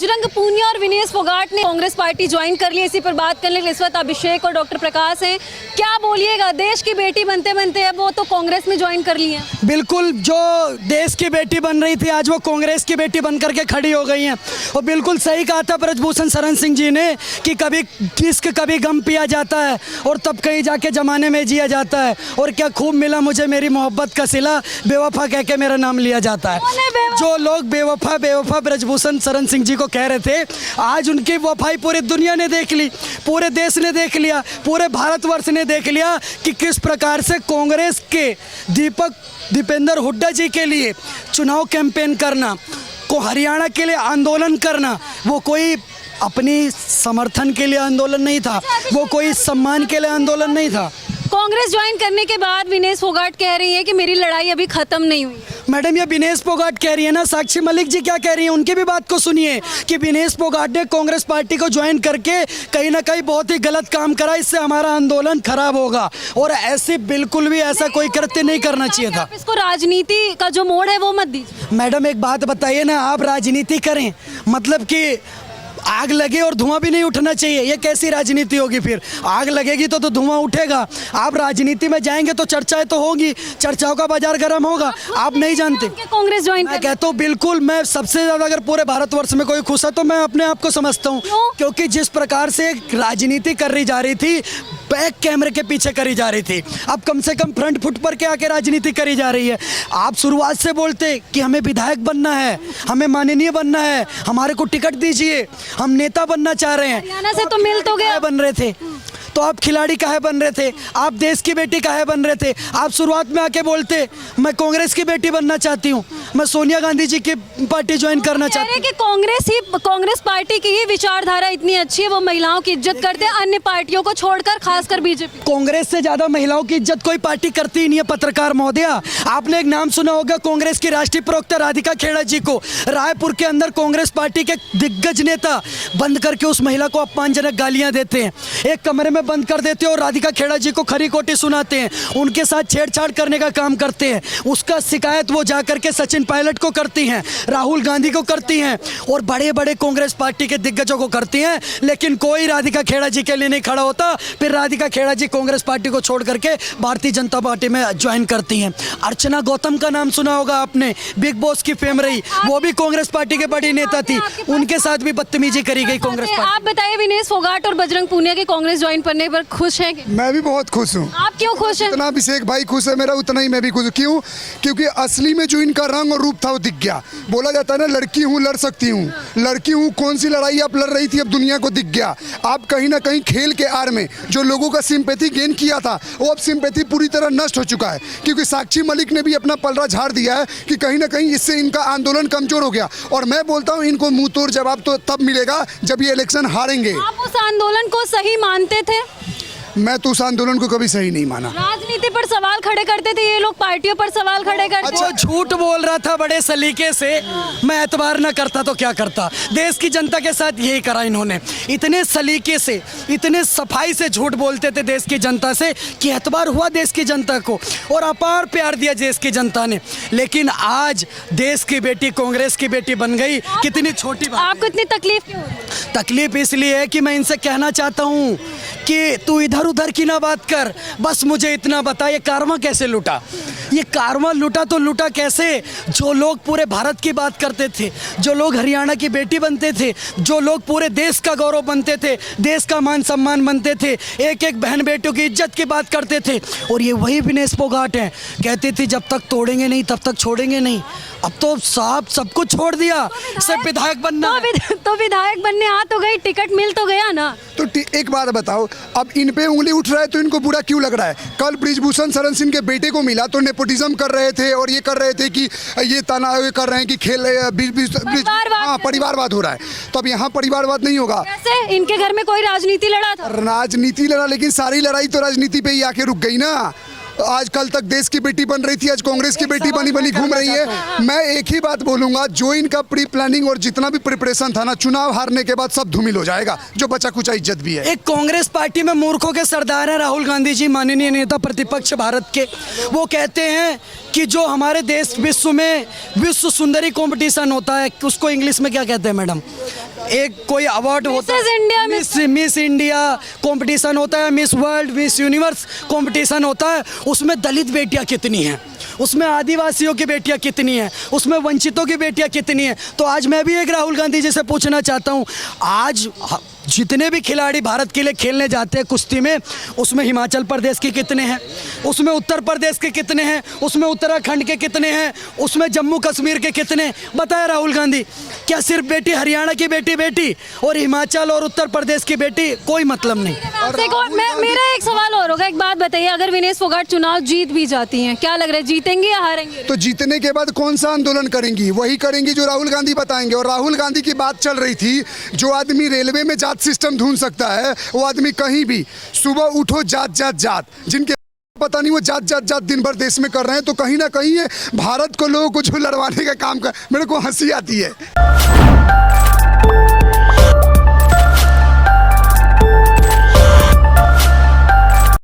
बजरंग पूनिया और विनेश फोगाट ने Congress party join कर ली। इसी पर बात करने के लिए इस वक्त अभिषेक और डॉक्टर प्रकाश हैं। क्या बोलिएगा, देश की बेटी बनते बनते अब वो तो कांग्रेस में ज्वाइन कर ली है। बिल्कुल, जो देश की बेटी बन रही थी आज वो कांग्रेस की बेटी बन करके खड़ी हो गई हैं। और बिल्कुल सही कहा था ब्रजभूषण शरण सिंह जी ने कि कभी किस्क कभी गम पिया जाता है और तब कहीं जाके ज़माने में जिया जाता है। और क्या खूब मिला मुझे मेरी मोहब्बत का सिला, बेवफा कह के मेरा नाम लिया जाता है। जो लोग बेवफा बेवफा ब्रजभूषण शरण सिंह जी को कह रहे थे, आज उनकी वफाई पूरी दुनिया ने देख ली, पूरे देश ने देख लिया, पूरे भारतवर्ष ने देख लिया कि किस प्रकार से कांग्रेस के दीपेंद्र हुड्डा जी के लिए चुनाव कैंपेन करना, को हरियाणा के लिए आंदोलन करना, वो कोई अपनी समर्थन के लिए आंदोलन नहीं था, वो कोई सम्मान के लिए आंदोलन नहीं था। कांग्रेस ज्वाइन करने के बाद विनेश फोगाट कह रही है कि मेरी लड़ाई अभी खत्म नहीं हुई। मैडम, ये विनेश फोगाट कह रही है ना, साक्षी मलिक जी क्या कह रही है उनकी भी बात को सुनिए कि विनेश फोगाट ने कांग्रेस पार्टी को ज्वाइन करके कहीं ना कहीं बहुत ही गलत काम करा, इससे हमारा आंदोलन खराब होगा। और ऐसे बिल्कुल भी ऐसा कोई कृत्य नहीं करना चाहिए था। इसको राजनीति का जो मोड़ है वो मत दीजिए। मैडम एक बात बताइए ना, आप राजनीति करें मतलब कि आग लगे और धुआं भी नहीं उठना चाहिए, ये कैसी राजनीति होगी? फिर आग लगेगी तो धुआं उठेगा। आप राजनीति में जाएंगे तो चर्चाएं तो होंगी, चर्चाओं का बाजार गर्म होगा। आप नहीं जानते कांग्रेस ज्वाइन मैं कहता हूँ बिल्कुल, मैं सबसे ज़्यादा अगर पूरे भारतवर्ष में कोई खुश है तो मैं अपने आप को समझता हूँ, क्योंकि जिस प्रकार से राजनीति करी जा रही थी, बैक कैमरे के पीछे करी जा रही थी, अब कम से कम फ्रंट फुट पर के आके राजनीति करी जा रही है। आप शुरुआत से बोलते कि हमें विधायक बनना है, हमें माननीय बनना है, हमारे को टिकट दीजिए, हम नेता बनना चाह रहे हैं। हरियाणा से तो मिल तो गया, बन रहे थे तो आप खिलाड़ी काहे बन रहे थे? आप देश की बेटी काहे बन रहे थे? आप शुरुआत में आके बोलते मैं कांग्रेस की बेटी बनना चाहती हूँ, मैं सोनिया गांधी जी की पार्टी ज्वाइन करना चाहती हूँ। कि कांग्रेस पार्टी की ही विचारधारा इतनी अच्छी है, वो महिलाओं की इज्जत करते हैं अन्य पार्टियों को छोड़कर, खासकर बीजेपी। कांग्रेस से ज्यादा महिलाओं की इज्जत कोई पार्टी करती ही नहीं है। पत्रकार महोदया, आपने एक नाम सुना होगा कांग्रेस की राष्ट्रीय प्रवक्ता राधिका खेड़ा जी को। रायपुर के अंदर कांग्रेस पार्टी के दिग्गज नेता बंद करके उस महिला को अपमानजनक गालियां देते हैं, एक कमरे में बंद कर देते हैं और राधिका खेड़ा जी को खरी खोटी सुनाते हैं, उनके साथ छेड़छाड़ करने का काम करते हैं। उसका शिकायत वो जाकर के सचिन पायलट को करती हैं, राहुल गांधी को करती हैं और बड़े बड़े कांग्रेस पार्टी के दिग्गजों को करती हैं, लेकिन कोई राधिका खेड़ा जी के लिए नहीं खड़ा होता। फिर राधिका खेड़ा जी कांग्रेस पार्टी को छोड़ करके भारतीय जनता पार्टी में ज्वाइन करती हैं। अर्चना गौतम का नाम सुना होगा आपने, बिग बॉस की फेम रही, वो भी कांग्रेस पार्टी के बड़ी नेता थी, उनके साथ भी बदतमीजी करी गई कांग्रेस पार्टी। आप बताइए, विनेश फोगाट और बजरंग पूनिया के कांग्रेस ज्वाइन करने पर खुश हैं? मैं भी बहुत खुश हूँ। आप क्यों खुश हैं? इतना अभिषेक भाई खुश है मेरा, उतना ही मैं भी खुश हूँ। क्यों? क्योंकि असली में जो इनका रंग और रूप था वो दिख गया। बोला जाता है ना, लड़की हूँ लड़ सकती हूँ, लड़की हूँ, कौन सी लड़ाई आप लड़ रही थी अब दुनिया को दिख गया। आप कहीं ना कहीं खेल के आड़ में जो लोगों का सिंपैथी गेन किया था, वो अब सिंपैथी पूरी तरह नष्ट हो चुका है, क्योंकि साक्षी मलिक ने भी अपना पलड़ा झाड़ दिया है कि कहीं ना कहीं इससे इनका आंदोलन कमजोर हो गया। और मैं बोलता हूँ इनको मुंह तोड़ जवाब तो तब मिलेगा जब ये इलेक्शन हारेंगे। आप उस आंदोलन को सही मानते थे? मैं तो उस आंदोलन को कभी सही नहीं माना। राजनीति पर सवाल खड़े करते थे ये लोग, पार्टियों पर सवाल खड़े करते। अच्छा, झूठ बोल रहा था बड़े सलीके से, मैं एतबार ना करता तो क्या करता। देश की जनता के साथ यही करा इन्होंने, इतने सलीके से, इतने सफाई से झूठ बोलते थे देश की जनता से कि एतबार हुआ देश की जनता को और अपार प्यार दिया देश की जनता ने। लेकिन आज देश की बेटी कांग्रेस की बेटी बन गई, कितनी छोटी बात। आपको इतनी तकलीफ क्यों हो रही है? तकलीफ इसलिए है कि मैं इनसे कहना चाहता हूँ कि तू इधर उधर की ना बात कर, बस मुझे इतना बता, ये कारवां कैसे लूटा? ये कारवां लूटा तो लूटा कैसे? जो लोग पूरे भारत की बात करते थे, जो लोग हरियाणा की बेटी बनते थे, जो लोग पूरे देश का गौरव बनते थे, देश का मान सम्मान बनते थे, एक एक बहन बेटियों की इज्जत की बात करते थे, और ये वही विनेश फोगाट हैं, कहते थे जब तक तोड़ेंगे नहीं तब तक छोड़ेंगे नहीं। अब तो साहब सब कुछ छोड़ दिया, सिर्फ विधायक बनना। तो विधायक बनने आ तो गई, टिकट मिल तो गया ना। तो एक बात बताओ, अब इन पे उंगली उठ रहा है तो इनको बुरा क्यों लग रहा है? कल ब्रिजभूषण शरण सिंह के बेटे को मिला तो नेपोटिज्म कर रहे थे और ये कर रहे थे कि ये तनाव कर रहे हैं कि परिवारवाद हो रहा है। तो अब यहाँ परिवारवाद नहीं होगा। कैसे? इनके घर में कोई राजनीति लड़ा था? राजनीति लड़ा, लेकिन सारी लड़ाई तो राजनीति पे ही आके रुक गई ना। आज कल तक देश की बेटी बन रही थी, आज कांग्रेस की बेटी बनी बनी घूम रही है। मैं एक ही बात बोलूंगा, जो इनका प्री प्लानिंग और जितना भी प्रिपरेशन था ना, चुनाव हारने के बाद सब धूमिल हो जाएगा, जो बचा कुचा इज्जत भी है। एक कांग्रेस पार्टी में मूर्खों के सरदार हैं राहुल गांधी जी, माननीय नेता प्रतिपक्ष भारत के। वो कहते हैं कि जो हमारे देश विश्व में विश्व सुंदरी कंपटीशन होता है, उसको इंग्लिश में क्या कहते हैं मैडम? एक कोई अवार्ड होता Mrs. India में- मिस इंडिया कंपटीशन होता है, miss world, miss universe competition होता है, उसमें दलित बेटियां कितनी हैं, उसमें आदिवासियों की बेटियां कितनी हैं, उसमें वंचितों की बेटियां कितनी हैं। तो आज मैं भी एक राहुल गांधी जी से पूछना चाहता हूं, आज जितने भी खिलाड़ी भारत के लिए खेलने जाते हैं कुश्ती में, उसमें हिमाचल प्रदेश के कितने हैं, उसमें उत्तर प्रदेश के कितने हैं, उसमें उत्तराखंड के कितने हैं, उसमें जम्मू कश्मीर के कितने? बताया राहुल गांधी, क्या सिर्फ बेटी हरियाणा की बेटी और हिमाचल और उत्तर प्रदेश की बेटी? कोई मतलब नहीं। आपसे एक और- मेरा एक सवाल और होगा, एक बात बताइए, अगर विनेश फोगाट चुनाव जीत भी जाती हैं, क्या लग रहा है जीतेंगी या हारेंगे? तो जीतने के बाद कौन सा आंदोलन करेंगी? वही करेंगी जो राहुल गांधी बताएंगे। और राहुल गांधी की बात चल रही थी, जो आदमी रेलवे में जात सिस्टम ढूंढ सकता है, वो आदमी कहीं भी सुबह उठो जात, जिनके पता नहीं वो जात दिन भर देश में कर रहे हैं, तो कहीं ना कहीं ये भारत को लोगों को जो लड़वाने का काम कर, मेरे को हंसी आती है।